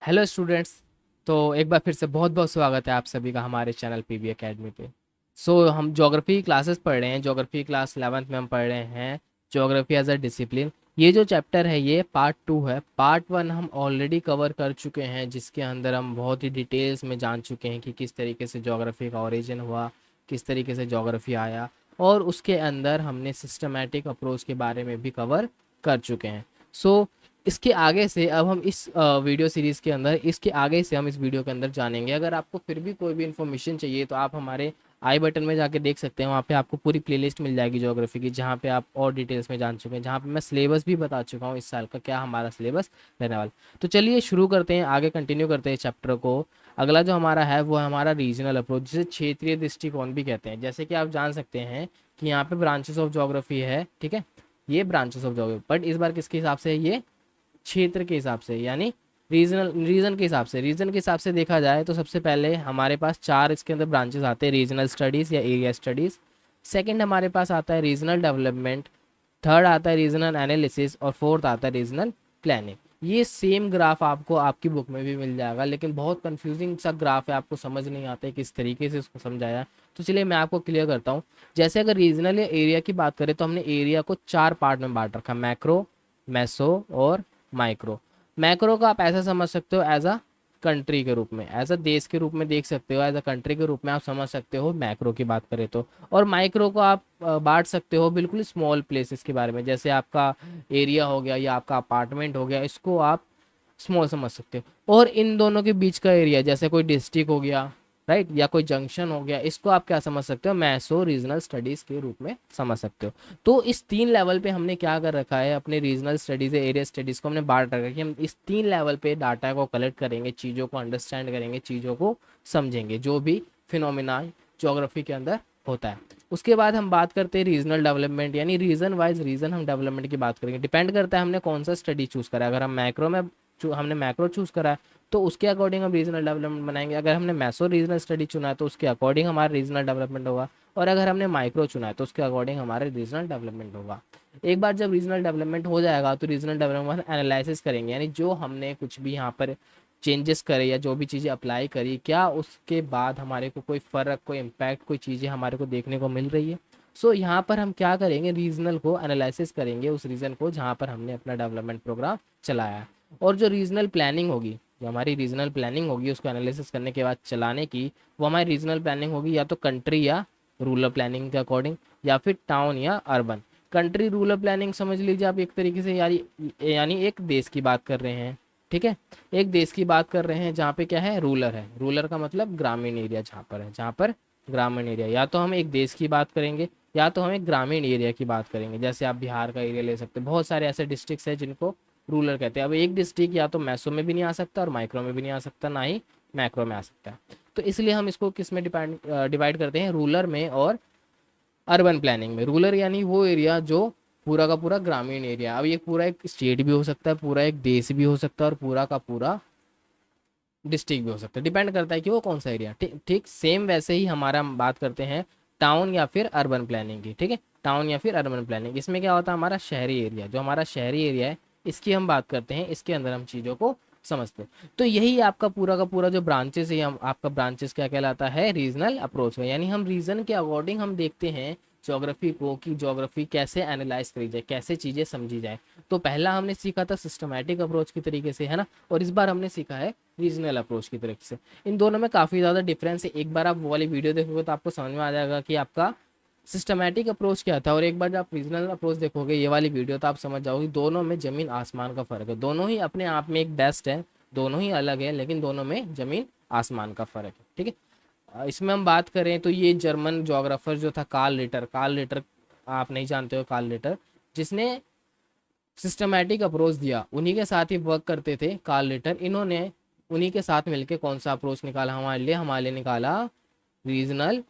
Hello students. तो एक बार फिर से बहुत बहुत स्वागत है आप सभी का हमारे चैनल पीबी एकेडमी पे। हम ज्योग्राफी क्लासेस पढ़ रहे हैं। ज्योग्राफी क्लास 11th में हम पढ़ रहे हैं ज्योग्राफी एज अ डिसिप्लिन। ये जो चैप्टर है ये पार्ट 2 है। पार्ट 1 हम ऑलरेडी कवर कर चुके हैं, जिसके अंदर हम बहुत ही डिटेल्स में जान चुके हैं कि किस तरीके से ज्योग्राफी का ओरिजिन हुआ, किस तरीके से ज्योग्राफी आया, और उसके अंदर हमने सिस्टमैटिक अप्रोच के बारे में भी कवर कर चुके हैं। सो इसके आगे से अब हम इस वीडियो सीरीज़ के अंदर इसके आगे से हम इस वीडियो के अंदर जानेंगे। अगर आपको फिर भी कोई भी इन्फॉर्मेशन चाहिए तो आप हमारे आई बटन में जाके देख सकते हैं। वहाँ पे आपको पूरी प्लेलिस्ट मिल जाएगी ज्योग्राफी की, जहाँ पे आप और डिटेल्स में जान चुके हैं, जहाँ पे मैं सिलेबस भी बता चुका हूँ इस साल का क्या हमारा सिलेबस रहने वाला। तो चलिए शुरू करते हैं, आगे कंटिन्यू करते हैं चैप्टर को। अगला जो हमारा है वो है हमारा रीजनल अप्रोच, जिसे क्षेत्रीय दृष्टिकोण भी कहते हैं। जैसे कि आप जान सकते हैं कि यहाँ पे ब्रांचेस ऑफ ज्योग्राफी है, ठीक है। ये ब्रांचेस ऑफ ज्योग्राफी, बट इस बार किसके हिसाब से है? ये क्षेत्र के हिसाब से, यानी रीजन के हिसाब से। रीजन के हिसाब से देखा जाए तो सबसे पहले हमारे पास चार इसके अंदर ब्रांचेस आते हैं: रीजनल स्टडीज़ या एरिया स्टडीज़। सेकंड हमारे पास आता है रीजनल डेवलपमेंट। थर्ड आता है रीजनल एनालिसिस, और फोर्थ आता है रीजनल प्लानिंग। ये सेम ग्राफ आपको आपकी बुक में भी मिल जाएगा, लेकिन बहुत कंफ्यूजिंग सा ग्राफ है, आपको समझ नहीं आता है किस तरीके से इसको समझाया। तो चलिए मैं आपको क्लियर करता हूँ। जैसे अगर रीजनल या एरिया की बात करें तो हमने एरिया को चार पार्ट में बांट रखा: मैक्रो, मेसो और माइक्रो। मैक्रो को आप ऐसा समझ सकते हो एज अ कंट्री के रूप में, एज अ देश के रूप में देख सकते हो, एज अ कंट्री के रूप में आप समझ सकते हो मैक्रो की बात करें तो। और माइक्रो को आप बांट सकते हो बिल्कुल स्मॉल प्लेसेस के बारे में, जैसे आपका एरिया हो गया या आपका अपार्टमेंट हो गया, इसको आप स्मॉल समझ सकते हो। और इन दोनों के बीच का एरिया, जैसे कोई डिस्ट्रिक्ट हो गया, राइट, या कोई जंक्शन हो गया, इसको आप क्या समझ सकते हो? मैसो रीजनल स्टडीज के रूप में समझ सकते हो। तो इस तीन लेवल पे हमने क्या कर रखा है, अपने रीजनल स्टडीज एरिया स्टडीज को हमने बांट रखा है कि हम इस तीन लेवल पे डाटा को कलेक्ट करेंगे, चीज़ों को अंडरस्टैंड करेंगे, चीज़ों को समझेंगे, जो भी फिनोमिना ज्योग्राफी के अंदर होता है। उसके बाद हम बात करते हैं रीजनल डेवलपमेंट, यानी रीजन वाइज रीजन हम डेवलपमेंट की बात करेंगे। डिपेंड करता है हमने कौन सा स्टडी चूज करा है। अगर हम मैक्रो में हमने मैक्रो चूज करा है तो उसके अकॉर्डिंग हम रीजनल डेवलपमेंट बनाएंगे। अगर हमने मैसो रीजनल स्टडी चुना है तो उसके अकॉर्डिंग हमारा रीजनल डेवलपमेंट होगा। और अगर हमने माइक्रो चुना है तो उसके अकॉर्डिंग हमारे रीजनल डेवलपमेंट होगा। एक बार जब रीजनल डेवलपमेंट हो जाएगा तो रीजनल डेवलपमेंट एनालिसिस करेंगे, यानी जो हमने कुछ भी यहाँ पर चेंजेस करे या जो भी चीज़ें अप्लाई करी, क्या उसके बाद हमारे को कोई फ़र्क, कोई इम्पैक्ट, कोई चीज़ें हमारे को देखने को मिल रही है। यहाँ पर हम क्या करेंगे, रीजनल को एनालिसिस करेंगे, उस रीजन को जहाँ पर हमने अपना डेवलपमेंट प्रोग्राम चलाया है। और जो रीजनल प्लानिंग होगी, जो हमारी रीजनल प्लानिंग होगी उसको एनालिसिस करने के बाद चलाने की, वो हमारी रीजनल प्लानिंग होगी या तो कंट्री या रूरल प्लानिंग के अकॉर्डिंग, या फिर टाउन या अर्बन। कंट्री रूरल प्लानिंग समझ लीजिए आप एक तरीके से, यानी एक देश की बात कर रहे हैं, ठीक है। एक देश की बात कर रहे हैं जहाँ पे क्या है, रूरल है। रूरल का मतलब ग्रामीण एरिया जहाँ पर है, जहाँ पर ग्रामीण एरिया। या तो हम एक देश की बात करेंगे या तो हम एक ग्रामीण एरिया की बात करेंगे। जैसे आप बिहार का एरिया ले सकते हैं, बहुत सारे ऐसे डिस्ट्रिक्ट्स हैं जिनको रूरल कहते हैं। अब एक डिस्ट्रिक्ट या तो मैसो में भी नहीं आ सकता और माइक्रो में भी नहीं आ सकता, ना ही मैक्रो में आ सकता है। तो इसलिए हम इसको किस में डिवाइड करते हैं, रूरल में और अर्बन प्लानिंग में। रूरल यानी वो एरिया जो पूरा का पूरा ग्रामीण एरिया। अब ये पूरा एक स्टेट भी हो सकता है, पूरा एक देश भी हो सकता है, और पूरा का पूरा डिस्ट्रिक्ट भी हो सकता है। डिपेंड करता है कि वो कौन सा एरिया। ठीक ठीक सेम वैसे ही हमारा हम बात करते हैं टाउन या फिर अर्बन प्लानिंग की, ठीक है। टाउन या फिर अर्बन प्लानिंग, इसमें क्या होता है, हमारा शहरी एरिया, जो हमारा शहरी एरिया है इसकी हम बात करते हैं, इसके अंदर हम चीज़ों को समझते हैं। तो यही आपका पूरा का पूरा जो ब्रांचेस है, हम आपका ब्रांचेस क्या कहलाता है, रीजनल अप्रोच में। यानी हम रीजन के अकॉर्डिंग हम देखते हैं ज्योग्राफी को, कि ज्योग्राफी कैसे एनालाइज करी जाए, कैसे चीज़ें समझी जाए। तो पहला हमने सीखा था सिस्टमैटिक अप्रोच की तरीके से, है ना, और इस बार हमने सीखा है रीजनल अप्रोच की तरीके से। इन दोनों में काफ़ी ज़्यादा डिफरेंस है। एक बार आप वो वाली वीडियो देखोगे तो आपको समझ में आ जाएगा कि आपका सिस्टमैटिक अप्रोच क्या था, और एक बार जब आप रीजनल अप्रोच देखोगे ये वाली वीडियो तो आप समझ जाओगे दोनों में ज़मीन आसमान का फ़र्क है। दोनों ही अपने आप में एक बेस्ट है, दोनों ही अलग है, लेकिन दोनों में ज़मीन आसमान का फ़र्क है, ठीक है। इसमें हम बात करें तो ये जर्मन जोग्राफर जो था कार्ल लिटर, आप नहीं जानते हो कार्ल लिटर, जिसने सिस्टमैटिक अप्रोच दिया, उन्हीं के साथ ही वर्क करते थे कार्ल लिटर। इन्होंने उन्हीं के साथ मिलके कौन सा अप्रोच निकाला हमारे लिए निकाला रीजनल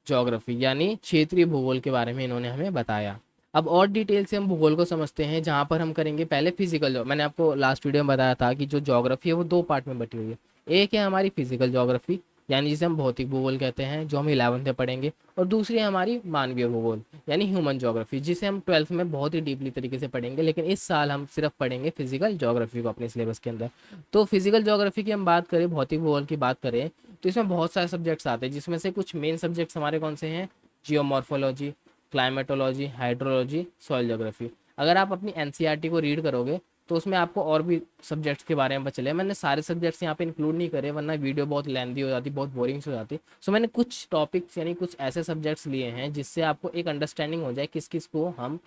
ज्योग्राफी, यानी क्षेत्रीय भूगोल के बारे में इन्होंने हमें बताया। अब और डिटेल से हम भूगोल को समझते हैं, जहाँ पर हम करेंगे पहले फिजिकल। मैंने आपको लास्ट वीडियो में बताया था कि जो ज्योग्राफी है वो दो पार्ट में बटी हुई है। एक है हमारी फिजिकल ज्योग्राफी, यानी जिसे हम भौतिक भूगोल कहते हैं, जो हम 11th में पढ़ेंगे। और दूसरी है हमारी मानवीय भूगोल यानी ह्यूमन ज्योग्राफी, जिसे हम 12th में बहुत ही डीपली तरीके से पढ़ेंगे, लेकिन इस साल हम सिर्फ पढ़ेंगे फिजिकल ज्योग्राफी को अपने सिलेबस के अंदर। तो फिजिकल ज्योग्राफी की हम बात करें, भौतिक भूगोल की बात करें, तो इसमें बहुत सारे सब्जेक्ट्स आते हैं, जिसमें से कुछ मेन सब्जेक्ट्स हमारे कौन से हैं? Geomorphology, climatology, hydrology, soil geography. अगर आप अपनी एनसीईआरटी को रीड करोगे तो उसमें आपको और भी सब्जेक्ट्स के बारे में पता चले। मैंने सारे सब्जेक्ट्स यहाँ पे इंक्लूड नहीं करे, वरना वीडियो बहुत लेंदी हो जाती, बहुत बोरिंग हो जाती। सो मैंने कुछ टॉपिक्स यानी कुछ ऐसे सब्जेक्ट्स लिए हैं जिससे आपको एक अंडरस्टैंडिंग हो जाए किस किस को हम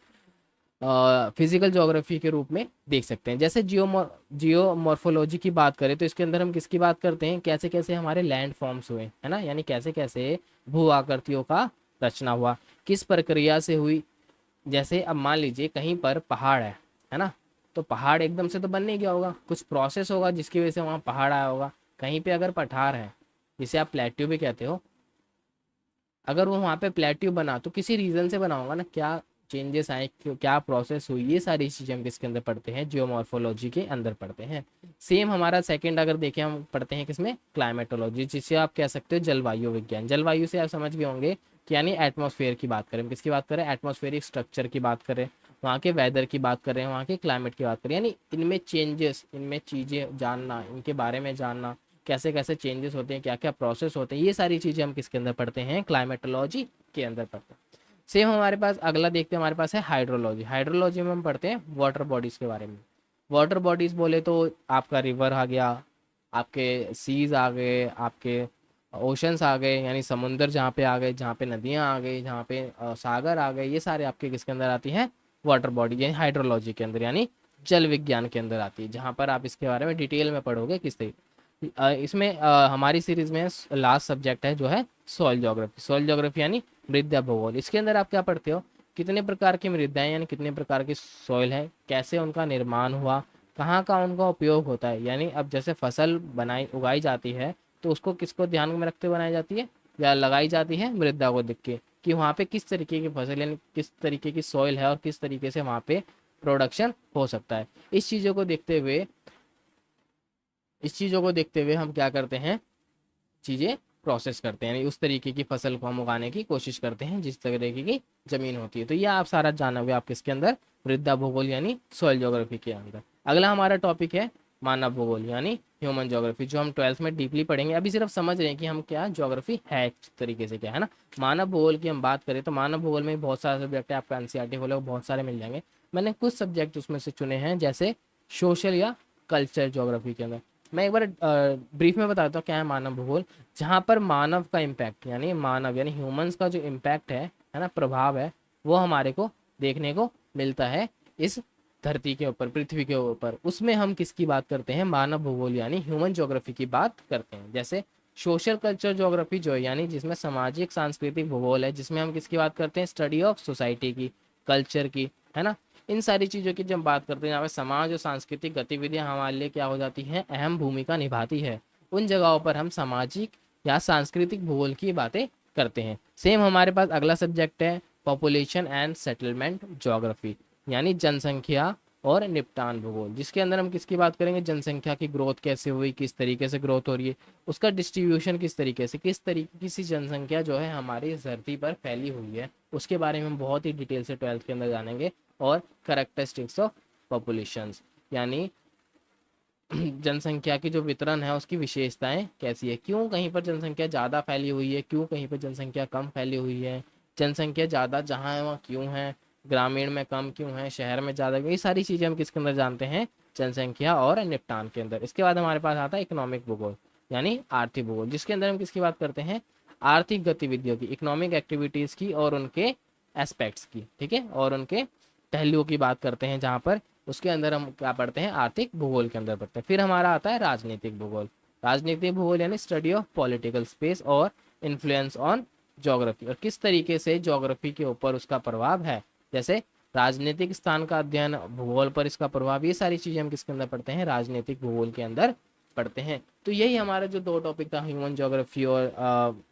फिजिकल ज्योग्राफी के रूप में देख सकते हैं। जैसे जियोमॉर्फोलॉजी की बात करें तो इसके अंदर हम किसकी बात करते हैं? कैसे कैसे हमारे लैंड फॉर्म्स हुए, है ना, यानी कैसे कैसे भू आकृतियों का रचना हुआ, किस प्रक्रिया से हुई। जैसे अब मान लीजिए कहीं पर पहाड़ है ना, तो पहाड़ एकदम से तो बन नहीं गया होगा, कुछ प्रोसेस होगा जिसकी वजह से वहाँ पहाड़ आया होगा। कहीं पे अगर पठार है, जिसे आप प्लेट्यू भी कहते हो, अगर वो वहाँ पे प्लेट्यू बना तो किसी रीजन से बना होगा ना, क्या चेंजेस आए, क्या प्रोसेस हुई, ये सारी चीज़ें हम किसके अंदर पढ़ते हैं? जियोमॉर्फोलॉजी के अंदर पढ़ते हैं। सेम हमारा सेकंड अगर देखें, हम पढ़ते हैं किसमें? क्लाइमेटोलॉजी, जिसे आप कह सकते हो जलवायु विज्ञान। जलवायु से आप समझ गए होंगे कि यानी एटमॉस्फेयर की बात करें, किसकी बात करें? एटमॉस्फेरिक स्ट्रक्चर की बात करें, वहाँ के वेदर की बात करें, वहाँ के क्लाइमेट की बात करें, यानी इनमें चेंजेस, इनमें चीज़ें जानना, इनके बारे में जानना, कैसे कैसे चेंजेस होते हैं, क्या क्या प्रोसेस होते हैं, ये सारी चीज़ें हम किसके अंदर पढ़ते हैं? क्लाइमेटोलॉजी के अंदर पढ़ते हैं। सेम हमारे पास अगला देखते हैं, हमारे पास है हाइड्रोलॉजी। हाइड्रोलॉजी में हम पढ़ते हैं वाटर बॉडीज़ के बारे में। वाटर बॉडीज़ बोले तो आपका रिवर आ गया, आपके सीज आ गए, आपके ओशंस आ गए, यानी समुंदर जहाँ पे आ गए, जहाँ पे नदियाँ आ गई, जहाँ पे सागर आ गए, ये सारे आपके किसके अंदर आती हैं? वाटर बॉडी यानी हाइड्रोलॉजी के अंदर, यानी जल विज्ञान के अंदर आती है, जहाँ पर आप इसके बारे में डिटेल में पढ़ोगे किस तरीके। इसमें हमारी सीरीज में लास्ट सब्जेक्ट है जो है सॉइल ज्योग्राफी। सॉइल ज्योग्राफी यानी मृदा भूगोल। इसके अंदर आप क्या पढ़ते हो? कितने प्रकार की मृदाएं यानी कितने प्रकार की सॉइल है, कैसे उनका निर्माण हुआ, कहाँ का उनका उपयोग होता है। यानी अब जैसे फसल बनाई उगाई जाती है तो उसको किसको ध्यान में रखते हुए बनाई जाती है या लगाई जाती है? मृदा को देख के, कि वहाँ पे किस तरीके की फसल यानी किस तरीके की सॉइल है और किस तरीके से वहाँ पे प्रोडक्शन हो सकता है। इस चीज़ों को देखते हुए हम क्या करते हैं? चीज़ें प्रोसेस करते हैं, यानी उस तरीके की फसल को हम उगाने की कोशिश करते हैं जिस तरीके की ज़मीन होती है। तो ये आप सारा जाना हुआ आप किसके अंदर? मृदा भूगोल यानी सॉइल ज्योग्राफी के अंदर। अगला हमारा टॉपिक है मानव भूगोल यानी ह्यूमन ज्योग्राफी, जो हम 12th में डीपली पढ़ेंगे। अभी सिर्फ समझ रहे हैं कि हम क्या ज्योग्राफी है एक तरीके से, क्या है ना। मानव भूगोल की हम बात करें तो मानव भूगोल में बहुत सारे सब्जेक्ट है, आपका एनसीईआरटी खोले बहुत सारे मिल जाएंगे। मैंने कुछ सब्जेक्ट उसमें से चुने हैं, जैसे सोशल या कल्चर ज्योग्राफी के अंदर। मैं एक बार ब्रीफ में बताता हूँ क्या है मानव भूगोल। जहाँ पर मानव का इम्पैक्ट यानी मानव यानी ह्यूमंस का जो इम्पैक्ट है ना, प्रभाव है, वो हमारे को देखने को मिलता है इस धरती के ऊपर, पृथ्वी के ऊपर। उसमें हम किसकी बात करते हैं? मानव भूगोल यानी ह्यूमन ज्योग्राफी की बात करते हैं। जैसे सोशल कल्चर ज्योग्राफी जो है, यानी जिसमें सामाजिक सांस्कृतिक भूगोल है, जिसमें हम किसकी बात करते हैं? स्टडी ऑफ सोसाइटी की, कल्चर की, है ना। इन सारी चीज़ों की जब बात करते हैं, यहाँ पे समाज और सांस्कृतिक गतिविधियाँ हमारे लिए क्या हो जाती हैं? अहम भूमिका निभाती है। उन जगहों पर हम सामाजिक या सांस्कृतिक भूगोल की बातें करते हैं। सेम हमारे पास अगला सब्जेक्ट है पॉपुलेशन एंड सेटलमेंट ज्योग्राफी, यानी जनसंख्या और निपटान भूगोल, जिसके अंदर हम किसकी बात करेंगे? जनसंख्या की ग्रोथ कैसे हुई, किस तरीके से ग्रोथ हो रही है, उसका डिस्ट्रीब्यूशन किस तरीके से, किस तरीके की सी जनसंख्या जो है हमारी इस धरती पर फैली हुई है, उसके बारे में हम बहुत ही डिटेल से 12th के अंदर जानेंगे। और करेक्टरिस्टिक्स ऑफ पॉपुलेशंस, यानी जनसंख्या की जो वितरण है उसकी विशेषताएं कैसी है, क्यों कहीं पर जनसंख्या ज़्यादा फैली हुई है, क्यों कहीं पर जनसंख्या कम फैली हुई है, जनसंख्या ज़्यादा जहाँ है वहाँ क्यों है, ग्रामीण में कम क्यों है, शहर में ज़्यादा क्यों, ये सारी चीज़ें हम किसके अंदर जानते हैं? जनसंख्या और निपटान के अंदर। इसके बाद हमारे पास आता है इकोनॉमिक भूगोल यानी आर्थिक भूगोल, जिसके अंदर हम किसकी बात करते हैं? आर्थिक गतिविधियों की, इकोनॉमिक एक्टिविटीज़ की और उनके एस्पेक्ट्स की, ठीक है, और उनके पहलुओं की बात करते हैं, जहाँ पर उसके अंदर हम क्या पढ़ते हैं? आर्थिक भूगोल के अंदर पढ़ते हैं। फिर हमारा आता है राजनीतिक भूगोल। राजनीतिक भूगोल यानी स्टडी ऑफ पॉलिटिकल स्पेस और इन्फ्लुएंस ऑन ज्योग्राफी, और किस तरीके से ज्योग्राफी के ऊपर उसका प्रभाव है, जैसे राजनीतिक स्थान का अध्ययन, भूगोल पर इसका प्रभाव, ये सारी चीज़ें हम किसके अंदर पढ़ते हैं? राजनीतिक भूगोल के अंदर पढ़ते हैं। तो यही हमारा जो दो टॉपिक था, ह्यूमन ज्योग्राफी और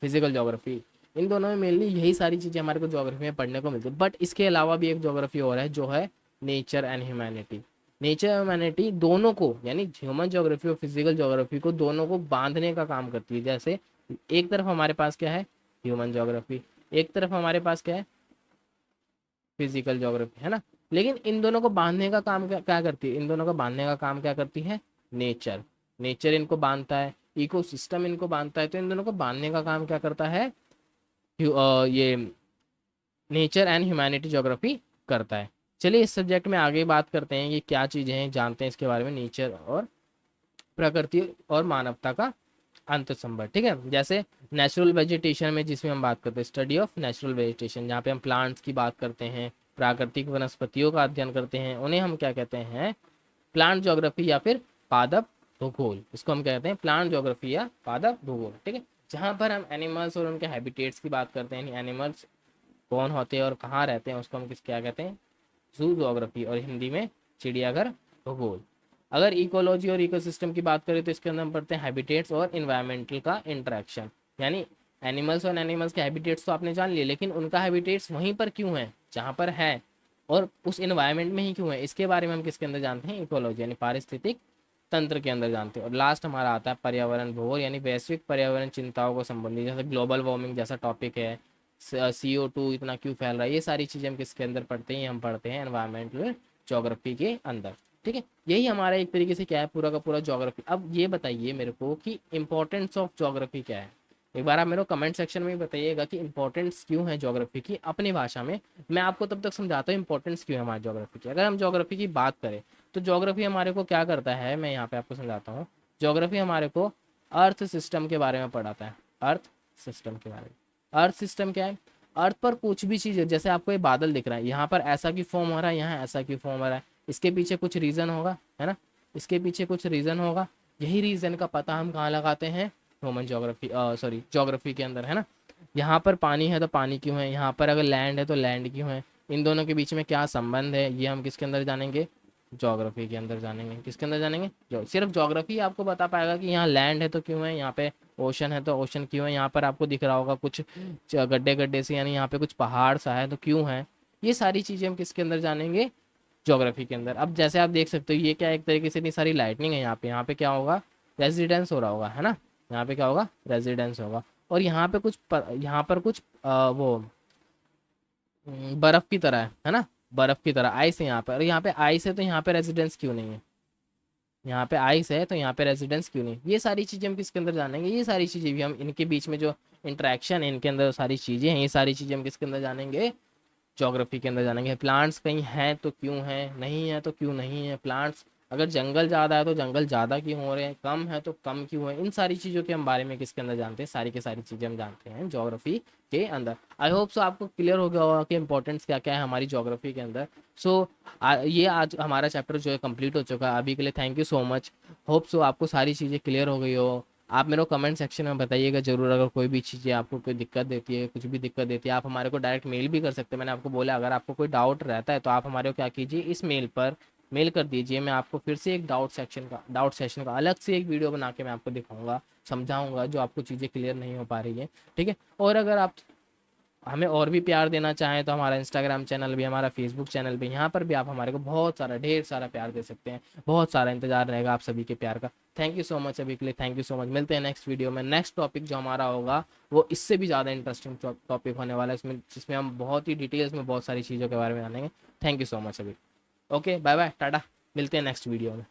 फिजिकल ज्योग्राफी, इन दोनों में मेनली यही सारी चीज़ें हमारे को ज्योग्राफी में पढ़ने को मिलती है। बट इसके अलावा भी एक ज्योग्राफी और है जो है nature and humanity, nature humanity दोनों को, यानी ह्यूमन ज्योग्राफी और फिजिकल ज्योग्राफी को, दोनों को बांधने का काम करती है। जैसे एक तरफ हमारे पास क्या है, ह्यूमन ज्योग्राफी, एक तरफ हमारे पास क्या है, फिजिकल ज्योग्राफी, है ना। लेकिन इन दोनों को बांधने का काम क्या करती है, इन दोनों को बांधने का काम क्या करती है, नेचर। नेचर इनको बांधता है, इकोसिस्टम इनको बांधता है, तो इन दोनों को बांधने का काम क्या करता है, ये नेचर एंड ह्यूमैनिटी ज्योग्राफी करता है। चलिए इस सब्जेक्ट में आगे बात करते हैं, ये क्या चीज़ें हैं, जानते हैं इसके बारे में, नेचर और प्रकृति और मानवता का अंत संबंध। ठीक है, जैसे नेचुरल वेजिटेशन में जिसमें हम बात करते हैं, स्टडी ऑफ नेचुरल वेजिटेशन, जहाँ पे हम प्लांट्स की बात करते हैं, प्राकृतिक वनस्पतियों का अध्ययन करते हैं, उन्हें हम क्या कहते हैं, प्लांट ज्योग्राफी या फिर पादप भूगोल। इसको हम कहते हैं प्लांट ज्योग्राफी या पादप भूगोल। ठीक है, जहाँ पर हम एनिमल्स और उनके हैबिटेट्स की बात करते हैं, एनिमल्स कौन होते हैं और कहाँ रहते हैं, उसको हम किस क्या कहते हैं, जू ज्योग्राफी, और हिंदी में चिड़ियाघर भूगोल। अगर इकोलॉजी और इकोसिस्टम की बात करें तो इसके अंदर हम पढ़ते हैं हैबिटेट्स और इन्वायरमेंटल का इंटरेक्शन, यानी एनिमल्स और एनिमल्स के हैबिटेट्स तो आपने जान लिए, लेकिन उनका हैबिटेट्स वहीं पर क्यों है जहाँ पर है, और उस इन्वायरमेंट में ही क्यों है, इसके बारे में हम किसके अंदर जानते हैं, इकोलॉजी यानी पारिस्थितिक तंत्र के अंदर जानते हैं। और लास्ट हमारा आता है पर्यावरण भूगोल, यानी वैश्विक पर्यावरण चिंताओं को संबंधित, जैसे ग्लोबल वार्मिंग जैसा टॉपिक है, CO2 इतना क्यों फैल रहा है, ये सारी चीज़ें हम किसके अंदर पढ़ते हैं, हम पढ़ते हैं एनवायरमेंटल ज्योग्राफी के अंदर। ठीक है, यही हमारा एक तरीके से क्या है, पूरा का पूरा ज्योग्राफी। अब ये बताइए मेरे को कि इंपॉर्टेंस ऑफ ज्योग्राफी क्या है, एक बार आप मेरे को कमेंट सेक्शन में बताइएगा कि इंपॉर्टेंस क्यों है ज्योग्राफी की अपनी भाषा में। मैं आपको तब तक समझाता हूँ इंपॉर्टेंस क्यों है हमारी ज्योग्राफी की। अगर हम ज्योग्राफी की बात करें तो ज्योग्राफी हमारे को क्या करता है, मैं यहाँ पे आपको समझाता हूँ। ज्योग्राफी हमारे को अर्थ सिस्टम के बारे में पढ़ाता है, अर्थ सिस्टम के बारे में। अर्थ सिस्टम क्या है, अर्थ पर कुछ भी चीज़ है, जैसे आपको ये बादल दिख रहा है, यहाँ पर ऐसा क्यों फॉर्म हो रहा है, यहाँ ऐसा क्यों फॉर्म हो रहा है, इसके पीछे कुछ रीज़न होगा, है ना, इसके पीछे कुछ रीज़न होगा। यही रीज़न का पता हम कहाँ लगाते हैं, ह्यूमन ज्योग्राफी, सॉरी ज्योग्राफी के अंदर, है ना। यहाँ पर पानी है तो पानी क्यों है, यहाँ पर अगर लैंड है तो लैंड क्यों है, इन दोनों के बीच में क्या संबंध है, ये हम किसके अंदर जानेंगे, ज्योग्राफी के अंदर जानेंगे। किसके अंदर जानेंगे, जो सिर्फ ज्योग्राफी आपको बता पाएगा कि यहाँ लैंड है तो क्यों है, यहाँ पे ओशन है तो ओशन क्यों है, यहाँ पर आपको दिख रहा होगा कुछ गड्ढे गड्ढे से, यानी यहाँ पे कुछ पहाड़ सा है तो क्यों है। ये सारी चीज़ें हम किसके अंदर जानेंगे, ज्योग्राफी के अंदर। अब जैसे आप देख सकते हो ये क्या, एक तरीके से इतनी सारी लाइटनिंग है यहाँ पे क्या होगा, रेजिडेंस हो रहा होगा, है ना, यहाँ पे क्या होगा, रेजिडेंस होगा। और यहाँ पे कुछ यहाँ पर कुछ वो बर्फ की तरह है ना, बर्फ की तरह आइस है यहाँ पे, और यहाँ पे आइस है तो यहाँ पे रेजिडेंस क्यों नहीं है, यहाँ पे आइस है तो यहाँ पे रेजिडेंस क्यों नहीं। ये सारी चीज़ें हम किसके अंदर जानेंगे, ये सारी चीज़ें भी हम, इनके बीच में जो इंटरेक्शन है, इनके अंदर सारी चीज़ें हैं, ये सारी चीज़ें हम किसके अंदर जानेंगे, ज्योग्राफी के अंदर जानेंगे। प्लांट्स कहीं हैं तो क्यों है, नहीं है तो क्यों नहीं है, प्लांट्स अगर जंगल ज़्यादा है तो जंगल ज़्यादा क्यों हो रहे हैं, कम है तो कम क्यों है, इन सारी चीज़ों के हम बारे में किसके अंदर जानते हैं, सारी की सारी चीज़ें हम जानते हैं ज्योग्राफी के अंदर। आई होप सो आपको क्लियर हो गया होगा कि इंपॉर्टेंस क्या क्या है हमारी ज्योग्राफी के अंदर। सो ये आज हमारा चैप्टर जो है कंप्लीट हो चुका है अभी के लिए। Thank you so much, hope so आपको सारी चीज़ें क्लियर हो गई हो। आप मेरे को कमेंट सेक्शन में बताइएगा जरूर, अगर कोई भी चीज़ें आपको कोई दिक्कत देती है, कुछ भी दिक्कत देती है, आप हमारे को डायरेक्ट मेल भी कर सकते हैं। मैंने आपको बोला अगर आपको कोई डाउट रहता है तो आप हमारे को क्या कीजिए, इस मेल पर मेल कर दीजिए, मैं आपको फिर से एक डाउट सेशन का अलग से एक वीडियो बना के मैं आपको दिखाऊंगा, समझाऊंगा जो आपको चीज़ें क्लियर नहीं हो पा रही है। ठीक है, और अगर आप हमें और भी प्यार देना चाहें तो हमारा इंस्टाग्राम चैनल भी, हमारा फेसबुक चैनल भी, यहाँ पर भी आप हमारे को बहुत सारा ढेर सारा प्यार दे सकते हैं। बहुत सारा इंतजार रहेगा आप सभी के प्यार का। थैंक यू सो मच अभी के लिए, थैंक यू सो मच। मिलते हैं नेक्स्ट वीडियो में। नेक्स्ट टॉपिक जो हमारा होगा वो इससे भी ज़्यादा इंटरेस्टिंग टॉपिक होने वाला है, इसमें जिसमें हम बहुत ही डिटेल्स में बहुत सारी चीज़ों के बारे में जानेंगे। थैंक यू सो मच अभी। ओके, बाय बाय, टाटा, मिलते हैं नेक्स्ट वीडियो में।